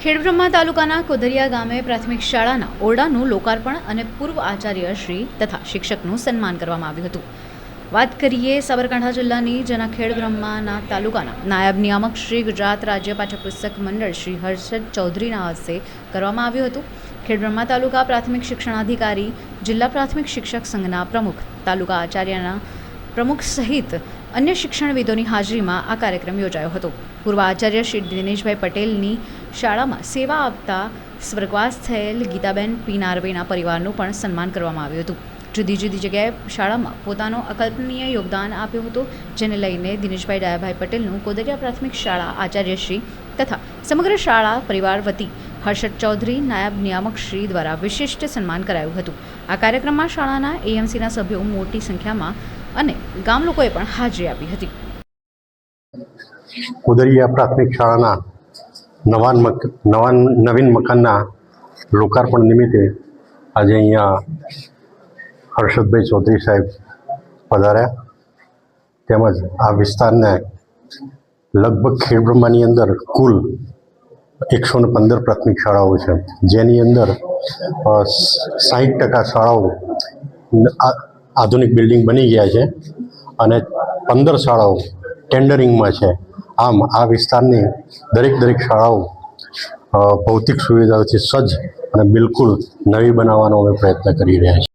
ખેડબ્રહ્મા તાલુકાના કોદરિયા ગામે પ્રાથમિક શાળાના ઓરડાનું લોકાર્પણ અને પૂર્વ આચાર્ય શ્રી તથા શિક્ષકનું સન્માન કરવામાં આવ્યું હતું. વાત કરીએ સાબરકાંઠા જિલ્લાની જેના ખેડબ્રહ્માના તાલુકાના નાયબ નિયામક શ્રી ગુજરાત રાજ્ય પાઠ્યપુસ્તક મંડળ શ્રી હર્ષદ ચૌધરીના હસ્તે કરવામાં આવ્યું હતું. ખેડબ્રહ્મા તાલુકા પ્રાથમિક શિક્ષણાધિકારી, જિલ્લા પ્રાથમિક શિક્ષક સંઘના પ્રમુખ, તાલુકા આચાર્યના પ્રમુખ સહિત અન્ય શિક્ષણવિદોની હાજરીમાં આ કાર્યક્રમ યોજાયો હતો. પૂર્વ આચાર્ય શ્રી દિનેશભાઈ પટેલની શાળામાં સેવા આપતા સ્વર્ગવાસ થયેલ ગીતાબેન પી નાર્વેના પરિવારનું પણ સન્માન કરવામાં આવ્યું હતું. જુદી જુદી જગ્યાએ શાળામાં પોતાનો અકલ્પનીય યોગદાન આપ્યું હતું, જેને લઈને દિનેશભાઈ ડાયાભાઈ પટેલનું કોદરિયા પ્રાથમિક શાળા આચાર્યશ્રી તથા સમગ્ર શાળા પરિવાર વતી હર્ષદ ચૌધરી નાયબ નિયામક શ્રી દ્વારા વિશિષ્ટ સન્માન કરાયું હતું. આ કાર્યક્રમમાં શાળાના એએમસીના સભ્યો મોટી સંખ્યામાં અને ગામ લોકોએ પણ હાજરી આપી હતી. કોદરિયા પ્રાથમિક શાળાના નવીન મકાનના લોકાર્પણ નિમિત્તે આજે અહીંયા હર્ષદભાઈ ચૌધરી સાહેબ પધાર્યા. તેમજ આ વિસ્તારને લગભગ ખેડબ્રહ્માની અંદર કુલ 115 પ્રાથમિક શાળાઓ છે, જેની અંદર 60% શાળાઓ આધુનિક બિલ્ડિંગ બની ગયા છે અને 15 શાળાઓ ટેન્ડરિંગમાં છે. આમ આ વિસ્તારની દરેક શાળાઓ ભૌતિક સુવિધાઓથી સજ્જ અને બિલકુલ નવી બનાવવાનો અમે પ્રયત્ન કરી રહ્યા છીએ.